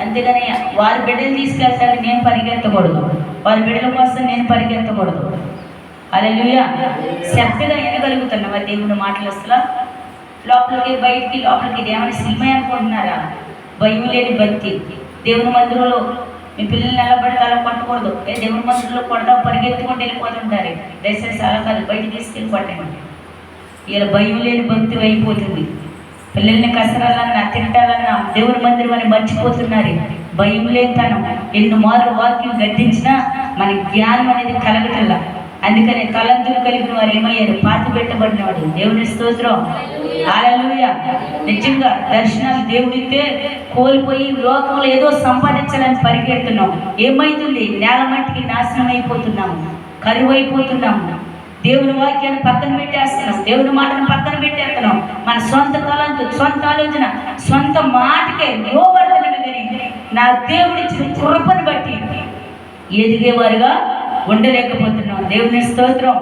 అంతేగాని వారి బిడ్డలు తీసుకెళ్తానికి నేను పరిగెత్తకూడదు, వారి బిడ్డల కోసం నేను పరిగెత్తకూడదు. హల్లెలూయా. శ్రద్ధగా వినగలుగుతున్నావా దేవుని మాటలు? అసలు లోపలికి బయటికి లోపలికి ఇది ఏమైనా సినిమా అనుకుంటున్నారా? భయం లేని భక్తి. దేవుని మందిరంలో మీ పిల్లల్ని నిలబడితే అలా కొట్టకూడదు. దేవుని మందిరంలో కొడదాం పరిగెత్తుకుంటూ వెళ్ళిపోతుంటారు. దయచేసి అలా కాదు, బయటికి తీసుకెళ్ళి కొట్టండి. ఇలా భయం లేని భక్తి అయిపోతుంది. పిల్లల్ని కసరాలన్నా తిట్టాలన్నా దేవుని మందిరం అని మర్చిపోతున్నారు. భయం లేనితనం. ఎన్ని మార్లు వాక్యం గద్దించినా మన జ్ఞానం అనేది కలగటల్లా. అందుకని తలంతులు కలిగిన వారు ఏమయ్యారు? పాతి పెట్టబడినవాడు. దేవుని స్తోత్రం. హల్లెలూయా. నిజంగా దర్శనాలు దేవుడితే కోల్పోయి లోకంలో ఏదో సంపాదించాలని పరిగెడుతున్నాం. ఏమైతుంది? నేల మట్టికి నాశనం అయిపోతున్నాము, కరువు అయిపోతున్నాము. దేవుని వాక్యాన్ని పక్కన పెట్టేస్తున్నాం, దేవుని మాటను పక్కన పెట్టేస్తున్నాం. మన సొంత తలంతు, సొంత ఆలోచన, సొంత మాటకే లోబడుతున్నాం. కానీ నా దేవుడిచ్చిన కృపను బట్టి ఎదిగేవారుగా ఉండలేకపోతున్నాం. దేవుని స్తోత్రం.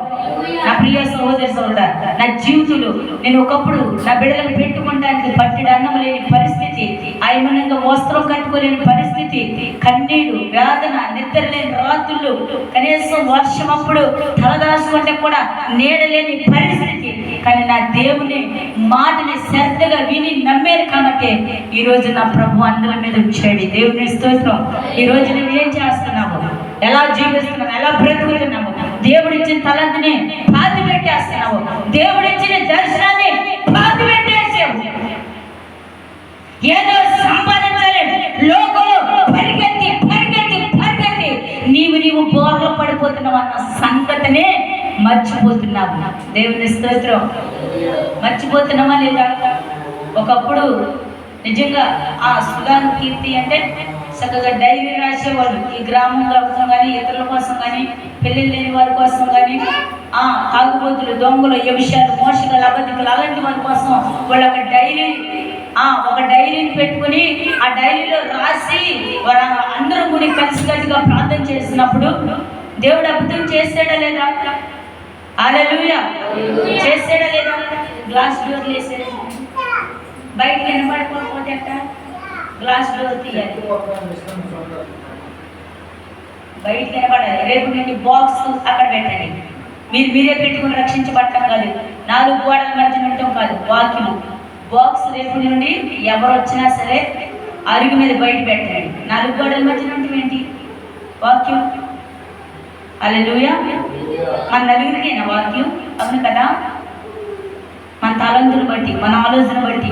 నా ప్రియ సహోదరి సోదరుడా, నా జీవితంలో నేను ఒకప్పుడు నా బిడ్డలను పెట్టుకోవడానికి పట్టిన అన్నం లేని పరిస్థితి, ఆయమనంగా వస్త్రం కట్టుకోలేని పరిస్థితి, కన్నీడు, వేదన, నిద్ర లేని రాత్రులు, కనీసం వర్షం అప్పుడు తలదాచుకుంటే కూడా నీడలేని పరిస్థితి. కానీ నా దేవుని మాటని శ్రద్ధగా విని నమ్మేరు కాబట్టి ఈరోజు నా ప్రభు అందరి మీద వచ్చాడు. దేవుని స్తోత్రం. ఈరోజు నువ్వు ఏం చేస్తున్నావు? ఎలా జీవిస్తున్నావు? ఎలా బ్రతుకుతున్నావు? దేవుడిచ్చిన తలంతుని పాతి పెట్టేస్తున్నావు, దేవుడిచ్చిన దర్శనాన్ని పాతి పెట్టేసావు. ఏదో సంపాదించాలి లోకంలో పరిగెత్తి పరిగెత్తి పరిగెత్తి నీవు బోర్లో పడిపోతున్నావు అన్న సంగతినే మర్చిపోతున్నావు. దేవుని స్తోత్రం. మర్చిపోతున్నావా లేదా? ఒకప్పుడు నిజంగా ఆ సుగాను కీర్తి అంటే చక్కగా డైరీ రాసేవాళ్ళు. ఈ గ్రామం కోసం కానీ, ఇతరుల కోసం కానీ, పెళ్ళిళ్ళు లేని వారి కోసం కానీ, తాగుబోతులు, దొంగలు, యవిషాలు, మోసగాలు, అబద్ధికులు అలాంటి వారి కోసం వాళ్ళు ఒక డైరీని పెట్టుకుని ఆ డైరీలో రాసి వారు అందరూ కూడా కలిసికట్టుగా ప్రార్థన చేసినప్పుడు దేవుడు అద్భుతం చేసాడా లేదా? హల్లెలూయా. చేసాడా లేదా? గ్లాస్ డోర్లు వేసాడు, బయటకు వినపడిపోతే గ్లాస్ డోర్ తీయాలి, బయటకు వినపడాలి. రేపు నుండి బాక్స్ అక్కడ పెట్టండి. మీరే పెట్టుకుని రక్షించబడటం కాదు, 4 గోడల మధ్య ఉండటం కాదు. వాక్యం బాక్స్ రేపు నుండి ఎవరు వచ్చినా సరే అరుగు మీద బయట పెట్టండి. 4 గోడల మధ్య ఉండటం ఏంటి? వాక్యం. హల్లెలూయా. మన నలుగురికైనా వాక్యం అవును కదా? మన తలంతులు బట్టి, మన ఆలోచన బట్టి,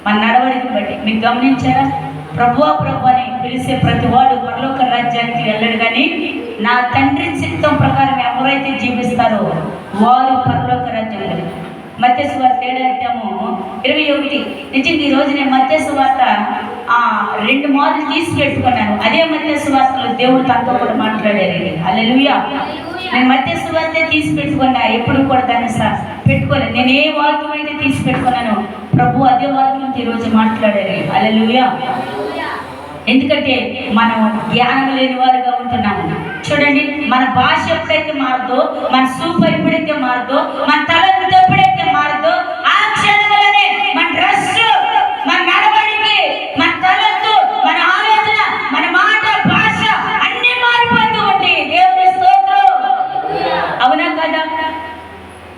మన నడవడికను బట్టి. మీకు గమనించారా? ప్రభువా ప్రభు అని పిలిచే ప్రతి వాడు పరలోక రాజ్యానికి వెళ్ళడు, కానీ నా తండ్రి చిత్తం ప్రకారం ఎవరైతే జీవిస్తారో వారు పరలోక రాజ్యం వెళ్ళరు. మత్తయి సువార్త 7:21. నిజంగా ఈరోజు నేను మత్తయి సువార్త 2 మార్లు తీసి పెట్టుకున్నాను. అదే మత్తయి సువార్తలో దేవుడు తనతో కూడా మాట్లాడారు. హల్లెలూయా. నేను మత్తయి సువార్త తీసి పెట్టుకున్నా, ఎప్పుడు కూడా దాన్ని పెట్టుకోలేదు. నేను ఏ వాక్యం అయితే తీసి పెట్టుకున్నాను ప్రభు అదే వాక్యం ఈరోజు మాట్లాడారు. హల్లెలూయా. ఎందుకంటే మనం జ్ఞానం లేని వారుగా ఉంటున్నాము. చూడండి, మన భాష ఎప్పుడైతే మారదో, మన సూపర్ ఎప్పుడైతే మారదో, మన తలంతు ఎప్పుడైతే మారదో, ఆ క్షణంలోనే మన డ్రెస్, మన నడవడికి, మన తలంతు, మన ఆలోచన, మన మాట, భాష అన్నీ మారిపోతూ ఉంటాయి. దేవుని స్తోత్రం. అవునా కదా?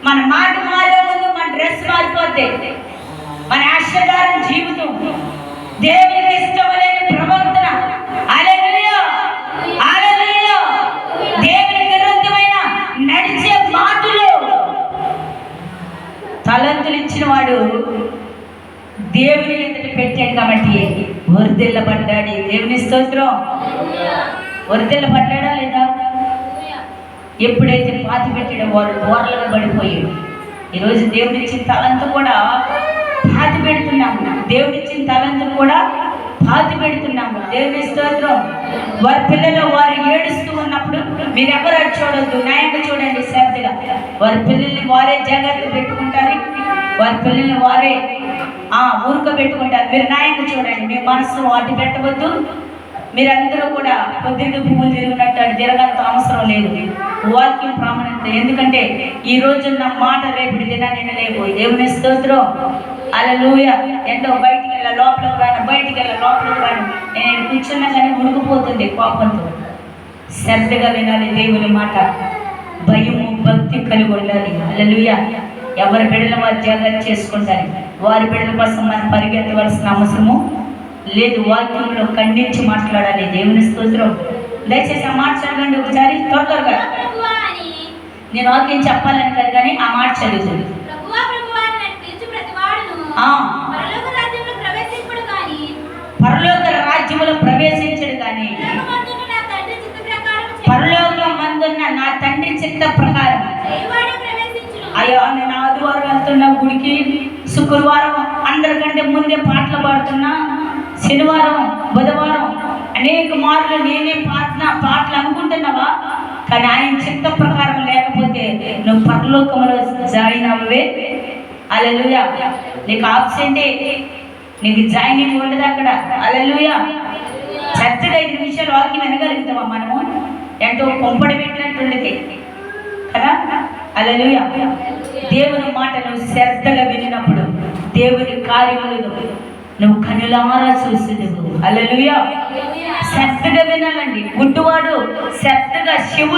మన మాట మారే ముందు మన డ్రెస్ మారిపోతే, మన ఆశీర్వాదం జీవితం, దేవునికి ఇష్టమైన ప్రవర్తన. హల్లెలూయా. హల్లెలూయా. దేవునికి విరుద్ధమైన నడిచే మాటలు. తలంతులు ఇచ్చిన వాడు దేవుని ఎదుట పెట్టాడు కాబట్టి వర్ధిల్లబడ్డాడు. దేవుని స్తోత్రం. వర్ధిల్లబడ్డాడా లేదా? ఎప్పుడైతే పాతి పెట్టాడో వాడు బోర్లుగా పడిపోయాడు. ఈరోజు దేవుడిచ్చిన తలంతు కూడా పాతి పెడుతున్నాము. దేవుడిచ్చిన తలంతు కూడా పాతి పెడుతున్నాము. దేవుని స్తోత్రం. వారి పిల్లలు వారు ఏడుస్తూ ఉన్నప్పుడు మీరు ఎవరు చూడొద్దు, న్యాయంగా చూడండి శ్రద్ధగా. వారి పిల్లల్ని వారే జాగ్రత్త పెట్టుకుంటారు, వారి పిల్లల్ని వారే ఊరుక పెట్టుకుంటారు. మీరు న్యాయంగా చూడండి, మీ మనసు వాటి పెట్టవద్దు. మీరందరూ కూడా పొద్దున్న పువ్వులు తిరిగినట్టు అది తిరగంత అవసరం లేదు. వాక్యం ప్రామాణికత. ఎందుకంటే ఈ రోజు నా మాట రేపటి దినాన్ని లేవు. దేవుని స్తోత్రం. హల్లెలూయా. ఎంతో బయటికి వెళ్ళా లోపలికి రాను, బయటికి వెళ్ళా లోపలికి రాను. నేను కూర్చున్నా కానీ ఉడికిపోతుంది కోపంతో. శ్రద్ధగా వినాలి దేవుని మాట, భయము భక్తి కలిగి ఉండాలి. హల్లెలూయా. ఎవరి బిడ్డలు వారు త్యాగాలు చేసుకుంటారు, వారి బిడ్డల కోసం మనం పరిగెత్తవలసిన అవసరము లేదు. వాక్యంలో ఖండించి మాట్లాడాలి. దేవుని స్తోత్రం. దయచేసి ఆ మాట చదవండి ఒకసారి త్వరగా. నేను వాక్యం చెప్పాలని కాదు కానీ ఆ మాట చదువుతుంది. పరలోక రాజ్యములో ప్రవేశించడు కానీ పరలోకమందున్న నా తండ్రి చిత్త ప్రకారం. అయ్యో, నేను ఆదివారం వెళ్తున్నా గుడికి, శుక్రవారం అందరికంటే ముందే పాటలు పాడుతున్నా, శనివారం బుధవారం అనేక మార్లు నేనే పాటలు అనుకుంటున్నావా? కానీ ఆయన చిత్త ప్రకారం లేకపోతే నువ్వు పరలోకంలో జాయిన్ అవ్వవే. హల్లెలూయా. నీకు ఆబ్సెంటే, నీకు జాయినింగ్ ఉండదు అక్కడ. హల్లెలూయా. చక్కగా 5 నిమిషాలు వాక్యం వినగలుగుతామా మనము? ఎంతో కొంపడి పెట్టినట్టుండేది కదా. హల్లెలూయా. దేవుని మాట నువ్వు శ్రద్ధగా వినినప్పుడు దేవుని కార్యములను నువ్వు కనులారా చూసేదేవు. హల్లెలూయా. శ్రద్ధగా వినాలండి. గుడ్డివాడు శ్రద్ధగా చెవు